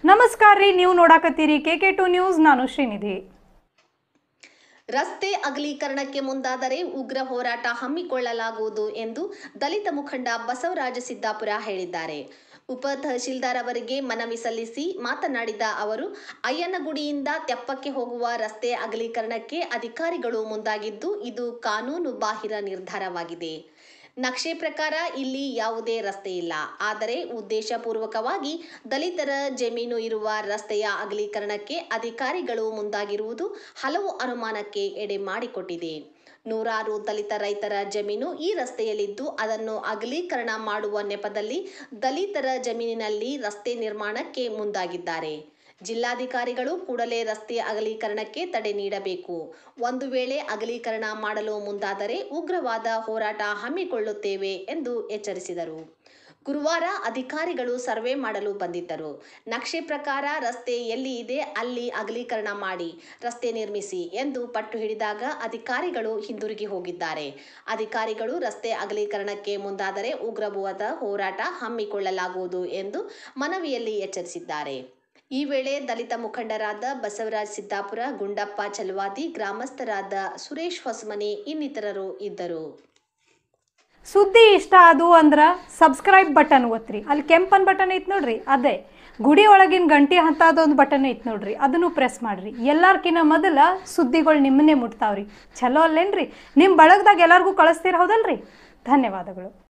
ನಮಸ್ಕಾರ ರೀ, ನೀವು ನೋಡಾಕತ್ತೀರಿ KK2 ನ್ಯೂಸ್. ನಾನು ಶ್ರೀನಿಧಿ. ರಸ್ತೆ ಅಗಲೀಕರಣಕ್ಕೆ ಮುಂದಾದರೆ ಉಗ್ರ ಹೋರಾಟ ಹಮ್ಮಿಕೊಳ್ಳಲಾಗುವುದು ಎಂದು ದಲಿತ ಮುಖಂಡ ಬಸವರಾಜ ಸಿದ್ದಾಪುರ ಹೇಳಿದ್ದಾರೆ. ಉಪ ತಹಶೀಲ್ದಾರ್ ಅವರಿಗೆ ಮನವಿ ಸಲ್ಲಿಸಿ ಮಾತನಾಡಿದ ಅವರು, ಅಯ್ಯನಗುಡಿಯಿಂದ ತೆಪ್ಪಕ್ಕೆ ಹೋಗುವ ರಸ್ತೆ ಅಗಲೀಕರಣಕ್ಕೆ ಅಧಿಕಾರಿಗಳು ಮುಂದಾಗಿದ್ದು ಇದು ಕಾನೂನು ಬಾಹಿರ ನಿರ್ಧಾರವಾಗಿದೆ. ನಕ್ಷೆ ಪ್ರಕಾರ ಇಲ್ಲಿ ಯಾವುದೇ ರಸ್ತೆ ಇಲ್ಲ. ಆದರೆ ಉದ್ದೇಶಪೂರ್ವಕವಾಗಿ ದಲಿತರ ಜಮೀನು ಇರುವ ರಸ್ತೆಯ ಅಗಲೀಕರಣಕ್ಕೆ ಅಧಿಕಾರಿಗಳು ಮುಂದಾಗಿರುವುದು ಹಲವು ಅನುಮಾನಕ್ಕೆ ಎಡೆ ಮಾಡಿಕೊಟ್ಟಿದೆ. ನೂರಾರು ದಲಿತ ರೈತರ ಜಮೀನು ಈ ರಸ್ತೆಯಲ್ಲಿದ್ದು ಅದನ್ನು ಅಗಲೀಕರಣ ಮಾಡುವ ನೆಪದಲ್ಲಿ ದಲಿತರ ಜಮೀನಿನಲ್ಲಿ ರಸ್ತೆ ನಿರ್ಮಾಣಕ್ಕೆ ಮುಂದಾಗಿದ್ದಾರೆ. ಜಿಲ್ಲಾಧಿಕಾರಿಗಳು ಕೂಡಲೇ ರಸ್ತೆ ಅಗಲೀಕರಣಕ್ಕೆ ತಡೆ ನೀಡಬೇಕು. ಒಂದು ವೇಳೆ ಅಗಲೀಕರಣ ಮಾಡಲು ಮುಂದಾದರೆ ಉಗ್ರವಾದ ಹೋರಾಟ ಹಮ್ಮಿಕೊಳ್ಳುತ್ತೇವೆ ಎಂದು ಎಚ್ಚರಿಸಿದರು. ಗುರುವಾರ ಅಧಿಕಾರಿಗಳು ಸರ್ವೆ ಮಾಡಲು ಬಂದಿದ್ದರು. ನಕ್ಷೆ ಪ್ರಕಾರ ರಸ್ತೆ ಎಲ್ಲಿ ಇದೆ ಅಲ್ಲಿ ಅಗಲೀಕರಣ ಮಾಡಿ ರಸ್ತೆ ನಿರ್ಮಿಸಿ ಎಂದು ಪಟ್ಟು ಹಿಡಿದಾಗ ಅಧಿಕಾರಿಗಳು ಹಿಂದಿರುಗಿ ಹೋಗಿದ್ದಾರೆ. ಅಧಿಕಾರಿಗಳು ರಸ್ತೆ ಅಗಲೀಕರಣಕ್ಕೆ ಮುಂದಾದರೆ ಉಗ್ರವಾದ ಹೋರಾಟ ಹಮ್ಮಿಕೊಳ್ಳಲಾಗುವುದು ಎಂದು ಮನವಿಯಲ್ಲಿ ಎಚ್ಚರಿಸಿದ್ದಾರೆ. ಈ ವೇಳೆ ದಲಿತ ಮುಖಂಡರಾದ ಬಸವರಾಜ ಸಿದ್ದಾಪುರ, ಗುಂಡಪ್ಪ ಚಲವಾದಿ, ಗ್ರಾಮಸ್ಥರಾದ ಸುರೇಶ್ ಹೊಸಮನಿ ಇನ್ನಿತರರು ಇದ್ದರು. ಸುದ್ದಿ ಇಷ್ಟ ಆದು ಅಂದ್ರೆ ಸಬ್ಸ್ಕ್ರೈಬ್ ಬಟನ್ ಒತ್ತಿರಿ. ಅಲ್ಲಿ ಕೆಂಪನ್ ಬಟನ್ ಐತೆ ನೋಡ್ರಿ, ಅದೇ ಗುಡಿ ಒಳಗಿನ ಗಂಟೆ ಹಂತದೊಂದು ಬಟನ್ ಐತೆ ನೋಡ್ರಿ, ಅದನ್ನು ಪ್ರೆಸ್ ಮಾಡ್ರಿ. ಎಲ್ಲಾರ್ಕಿನ್ನ ಮೊದಲ ಸುದ್ದಿಗಳು ನಿಮ್ಮನ್ನೇ ಮುಟ್ತಾವ್ರಿ. ಚಲೋ ಅಲ್ಲೇನ್ರಿ? ನಿಮ್ಮ ಬಳಗದಾಗ ಎಲ್ಲರಿಗೂ ಕಳಿಸ್ತೀರ, ಹೌದಲ್ರಿ? ಧನ್ಯವಾದಗಳು.